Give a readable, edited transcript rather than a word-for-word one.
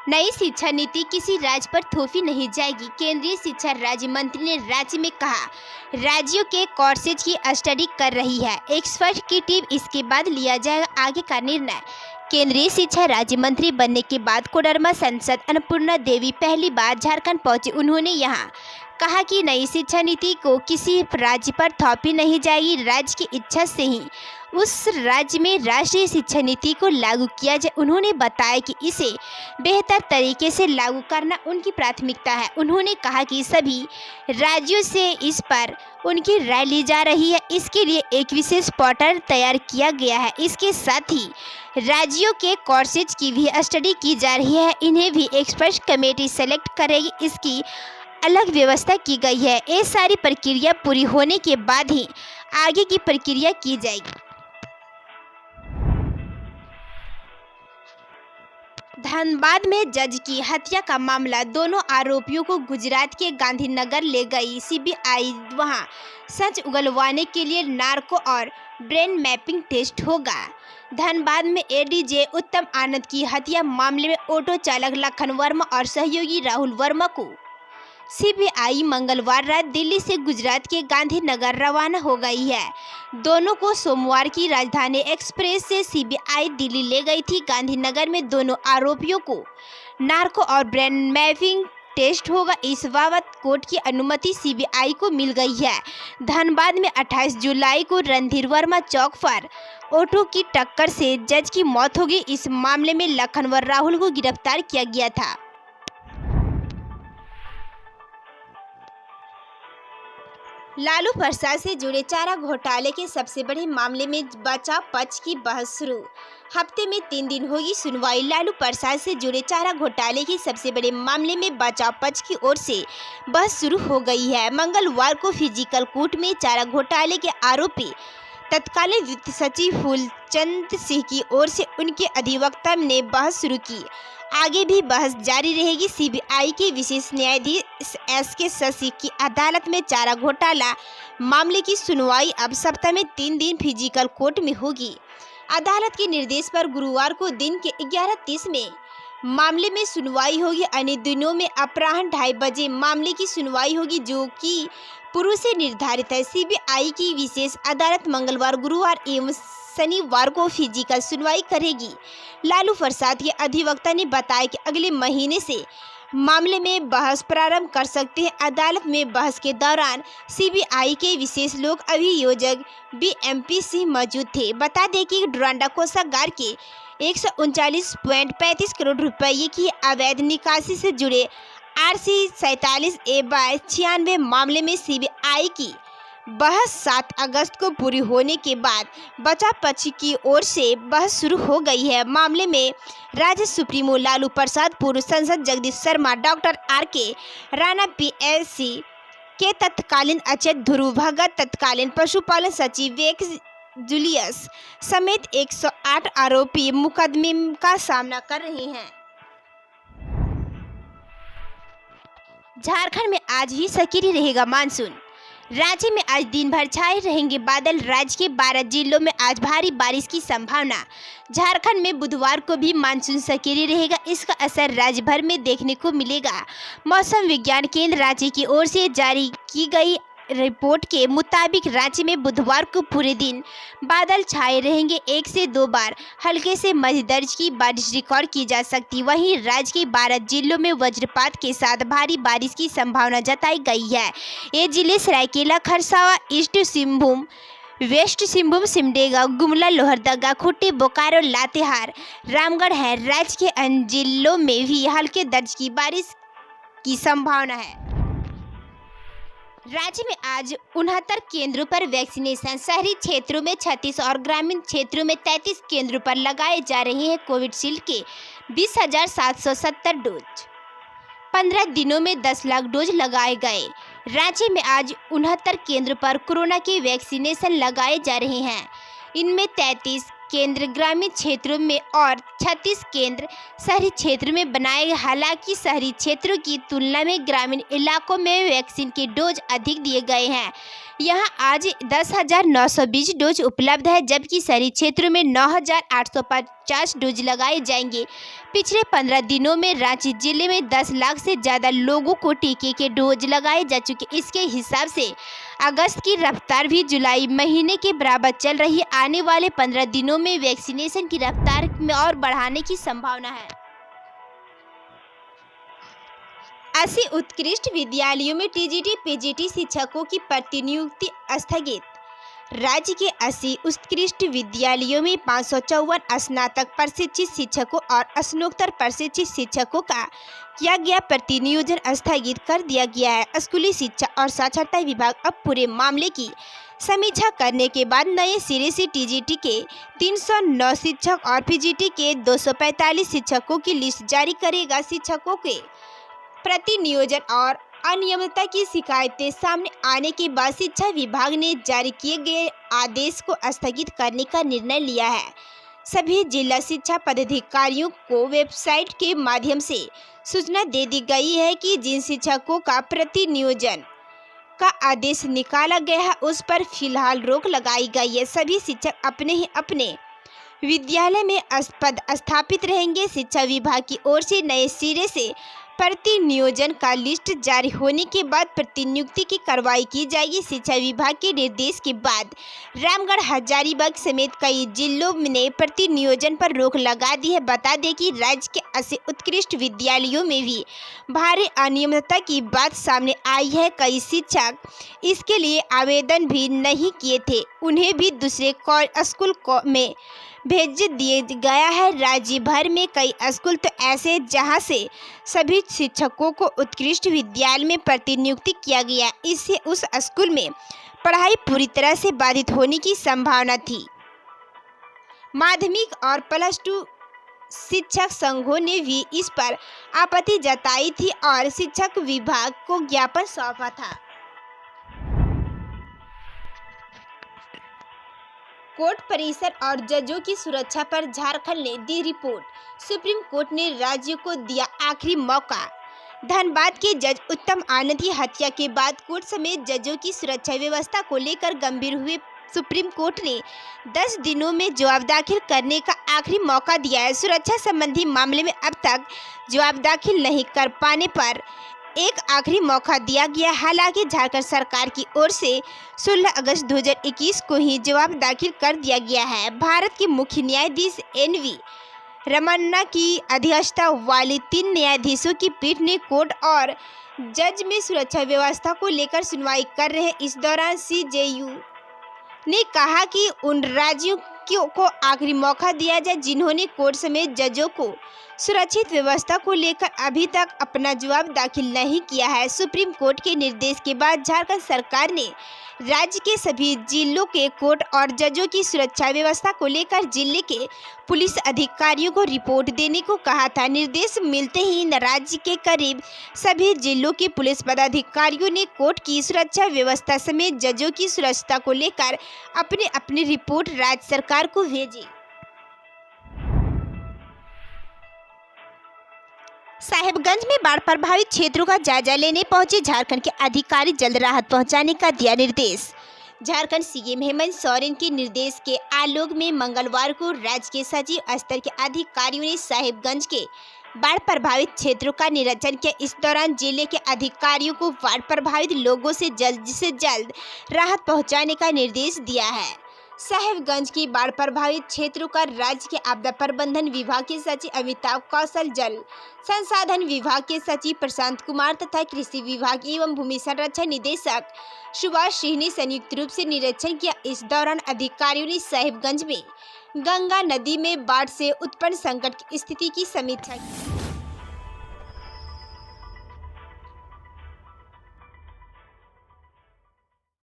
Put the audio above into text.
नई शिक्षा नीति किसी राज्य पर थोपी नहीं जाएगी। केंद्रीय शिक्षा राज्य मंत्री ने राज्य में कहा, राज्यों के कोर्सेज की स्टडी कर रही है एक्सपर्ट की टीम, इसके बाद लिया जाएगा आगे का निर्णय। केंद्रीय शिक्षा राज्य मंत्री बनने के बाद कोडरमा सांसद अन्नपूर्णा देवी पहली बार झारखंड पहुंची। उन्होंने यहां कहा कि नई शिक्षा नीति को किसी राज्य पर थोपी नहीं जाएगी, राज्य की इच्छा से ही उस राज्य में राष्ट्रीय शिक्षा नीति को लागू किया जाए। उन्होंने बताया कि इसे बेहतर तरीके से लागू करना उनकी प्राथमिकता है। उन्होंने कहा कि सभी राज्यों से इस पर उनकी राय ली जा रही है, इसके लिए एक विशेष पोर्टल तैयार किया गया है। इसके साथ ही राज्यों के कोर्सेज की भी स्टडी की जा रही है, इन्हें भी एक्सपर्ट कमेटी सेलेक्ट करेगी, इसकी अलग व्यवस्था की गई है। ये सारी प्रक्रिया पूरी होने के बाद ही आगे की प्रक्रिया की जाएगी। धनबाद में जज की हत्या का मामला, दोनों आरोपियों को गुजरात के गांधीनगर ले गई सीबीआई। वहां सच उगलवाने के लिए नार्को और ब्रेन मैपिंग टेस्ट होगा। धनबाद में एडीजे उत्तम आनंद की हत्या मामले में ऑटो चालक लखन वर्मा और सहयोगी राहुल वर्मा को सीबीआई मंगलवार रात दिल्ली से गुजरात के गांधीनगर रवाना हो गई है। दोनों को सोमवार की राजधानी एक्सप्रेस से सीबीआई दिल्ली ले गई थी। गांधीनगर में दोनों आरोपियों को नार्को और ब्रेन मैपिंग टेस्ट होगा, इस बाबत कोर्ट की अनुमति सीबीआई को मिल गई है। धनबाद में 28 जुलाई को रणधीर वर्मा चौक पर ऑटो की टक्कर से जज की मौत हो गई। इस मामले में लखन व राहुल को गिरफ्तार किया गया था। लालू प्रसाद से जुड़े चारा घोटाले के सबसे बड़े मामले में बचाव पक्ष की बहस शुरू। हफ्ते में 3 दिन होगी सुनवाई। लालू प्रसाद से जुड़े चारा घोटाले के सबसे बड़े मामले में बचाव पक्ष की ओर से बहस शुरू हो गई है। मंगलवार को फिजिकल कोर्ट में चारा घोटाले के आरोपी तत्कालीन वित्त सचिव फूलचंद सिंह की ओर से उनके अधिवक्ता ने बहस शुरू की। आगे भी बहस जारी रहेगी। सीबीआई के विशेष न्यायाधीश एसके शशि की अदालत में चारा घोटाला मामले की सुनवाई अब सप्ताह में 3 दिन फिजिकल कोर्ट में होगी। अदालत के निर्देश पर गुरुवार को दिन के 11:30 में मामले में सुनवाई होगी। अन्य दिनों में अपराह्न 2:30 बजे मामले की सुनवाई होगी, जो कि पूर्व से निर्धारित है। सीबीआई की विशेष अदालत मंगलवार, गुरुवार एवं शनिवार को फिजिकल सुनवाई करेगी। लालू प्रसाद के अधिवक्ता ने बताया कि अगले महीने से मामले में बहस प्रारंभ कर सकते हैं। अदालत में बहस के दौरान सीबीआई के विशेष लोक अभियोजक बीएमपी सिंह मौजूद थे। बता दें कि डोरांडा कोषागार के 139.35 करोड़ रुपये की अवैध निकासी से जुड़े RC 47A/96 मामले में सीबीआई की बहस 7 अगस्त को पूरी होने के बाद बचाव पक्ष की ओर से बहस शुरू हो गई है। मामले में राज्य सुप्रीमो लालू प्रसाद, पूर्व सांसद Jagdish Sharma, doctor RK Rana, PSC के तत्कालीन अध्यक्ष ध्रुव भगत, तत्कालीन पशुपालन सचिव वेक्स जूलियस समेत 108 आरोपी मुकदमे का सामना कर रहे हैं। झारखंड में आज भी सक्रिय रहेगा मानसून। राज्य में आज दिन भर छाए रहेंगे बादल। राज्य के 12 जिलों में आज भारी बारिश की संभावना। झारखंड में बुधवार को भी मानसून सक्रिय रहेगा, इसका असर राज्य भर में देखने को मिलेगा। मौसम विज्ञान केंद्र राज्य की ओर से जारी की गई रिपोर्ट के मुताबिक राज्य में बुधवार को पूरे दिन बादल छाए रहेंगे। 1 से 2 बार हल्के से मध्य दर्ज की बारिश रिकॉर्ड की जा सकती। वहीं राज्य के 12 जिलों में वज्रपात के साथ भारी बारिश की संभावना जताई गई है। ये जिले सरायकेला, खरसावा, ईस्ट सिंहभूम, वेस्ट सिंहभूम, सिमडेगा, गुमला, लोहरदगा, खूंटी, बोकारो, लातेहार, रामगढ़ है। राज्य के अन्य जिलों में भी हल्के दर्ज की बारिश की संभावना है। राज्य में आज 69 केंद्रों पर वैक्सीनेशन, शहरी क्षेत्रों में 36 और ग्रामीण क्षेत्रों में 33 केंद्रों पर लगाए जा रहे हैं कोविशील्ड के 20,770 डोज। 15 दिनों में 10 लाख डोज लगाए गए। राज्य में आज 69 केंद्रों पर कोरोना के वैक्सीनेशन लगाए जा रहे हैं। इनमें 33 केंद्र ग्रामीण क्षेत्रों में और 36 केंद्र शहरी क्षेत्रों में बनाए गए। हालांकि शहरी क्षेत्रों की तुलना में ग्रामीण इलाकों में वैक्सीन के डोज अधिक दिए गए हैं। यहां आज 10,920 डोज उपलब्ध है, जबकि शहरी क्षेत्रों में 9,850 डोज लगाए जाएंगे। पिछले 15 दिनों में रांची जिले में 10 लाख से ज़्यादा लोगों को टीके के डोज लगाए जा चुके। इसके हिसाब से अगस्त की रफ्तार भी जुलाई महीने के बराबर चल रही है। आने वाले 15 दिनों में वैक्सीनेशन की रफ्तार में और बढ़ाने की संभावना है। 80 उत्कृष्ट विद्यालयों में टीजीटी पीजीटी शिक्षकों की प्रतिनियुक्ति स्थगित। राज्य के 80 उत्कृष्ट विद्यालयों में 554 स्नातक प्रशिक्षित शिक्षकों और स्नातकोत्तर प्रशिक्षित शिक्षकों का किया गया प्रतिनियोजन स्थगित कर दिया गया है। स्कूली शिक्षा और साक्षरता विभाग अब पूरे मामले की समीक्षा करने के बाद नए सिरे से टीजीटी के 309 शिक्षक और पीजीटी के 245 शिक्षकों की लिस्ट जारी करेगा। शिक्षकों के प्रतिनियोजन और अनियमितता की शिकायतें सामने आने के बाद शिक्षा विभाग ने जारी किए गए आदेश को स्थगित करने का निर्णय लिया है। सभी जिला शिक्षा पदाधिकारियों को वेबसाइट के माध्यम से सूचना दे दी गई है कि जिन शिक्षकों का प्रतिनियोजन का आदेश निकाला गया है उस पर फिलहाल रोक लगाई गई है। सभी शिक्षक अपने ही अपने विद्यालय में पद स्थापित रहेंगे। शिक्षा विभाग की ओर से नए सिरे से प्रतिनियोजन का लिस्ट जारी होने के बाद प्रतिनियुक्ति की कार्रवाई की जाएगी। शिक्षा विभाग के निर्देश के बाद रामगढ़, हजारीबाग समेत कई जिलों ने प्रतिनियोजन पर रोक लगा दी है। बता दें कि राज्य के 80 उत्कृष्ट विद्यालयों में भी भारी अनियमितता की बात सामने आई है। कई शिक्षक इसके लिए आवेदन भी नहीं किए थे, उन्हें भी दूसरे स्कूल में भेज दिया गया है। राज्य भर में कई स्कूल तो ऐसे जहां से सभी शिक्षकों को उत्कृष्ट विद्यालय में प्रतिनियुक्ति किया गया। इससे उस स्कूल में पढ़ाई पूरी तरह से बाधित होने की संभावना थी। माध्यमिक और +2 शिक्षक संघों ने भी इस पर आपत्ति जताई थी और शिक्षक विभाग को ज्ञापन सौंपा था। कोर्ट परिसर और जजों की सुरक्षा पर झारखंड ने दी रिपोर्ट। सुप्रीम कोर्ट ने राज्यों को दिया आखिरी मौका। धनबाद के जज उत्तम आनंद की हत्या के बाद कोर्ट समेत जजों की सुरक्षा व्यवस्था को लेकर गंभीर हुए सुप्रीम कोर्ट ने 10 दिनों में जवाब दाखिल करने का आखिरी मौका दिया है। सुरक्षा संबंधी मामले में अब तक जवाब दाखिल नहीं कर पाने पर एक आखिरी मौका दिया गया। हालांकि झारखंड सरकार की ओर से 16 अगस्त 2021 को ही जवाब दाखिल कर दिया गया है। भारत के मुख्य न्यायाधीश NV रमन्ना की अध्यक्षता वाली 3 न्यायाधीशों की पीठ ने कोर्ट और जज में सुरक्षा व्यवस्था को लेकर सुनवाई कर रहे हैं। इस दौरान CJU ने कहा कि उन राज्यों को आखिरी मौका दिया जाए जिन्होंने कोर्ट समेत जजों को सुरक्षित व्यवस्था को लेकर अभी तक अपना जवाब दाखिल नहीं किया है। सुप्रीम कोर्ट के निर्देश के बाद झारखंड सरकार ने राज्य के सभी जिलों के कोर्ट और जजों की सुरक्षा व्यवस्था को लेकर जिले के पुलिस अधिकारियों को रिपोर्ट देने को कहा था। निर्देश मिलते ही राज्य के करीब सभी जिलों के पुलिस पदाधिकारियों ने कोर्ट की सुरक्षा व्यवस्था समेत जजों की सुरक्षा को लेकर अपनी अपनी रिपोर्ट राज्य सरकार को भेजी। साहेबगंज में बाढ़ प्रभावित क्षेत्रों का जायजा लेने पहुंचे झारखंड के अधिकारी, जल्द राहत पहुंचाने का दिया निर्देश। झारखंड CM हेमंत सोरेन के निर्देश के आलोक में मंगलवार को राज्य के सचिव स्तर के अधिकारियों ने साहेबगंज के बाढ़ प्रभावित क्षेत्रों का निरीक्षण किया। इस दौरान जिले के अधिकारियों को बाढ़ प्रभावित लोगों से जल्द राहत पहुंचाने का निर्देश दिया है। साहेबगंज की बाढ़ प्रभावित क्षेत्रों का राज्य के आपदा प्रबंधन विभाग के सचिव अमिताभ कौशल, जल संसाधन विभाग के सचिव प्रशांत कुमार तथा कृषि विभाग एवं भूमि संरक्षण निदेशक सुभाष सिंह ने संयुक्त रूप से निरीक्षण किया। इस दौरान अधिकारियों ने साहेबगंज में गंगा नदी में बाढ़ से उत्पन्न संकट की स्थिति की समीक्षा की।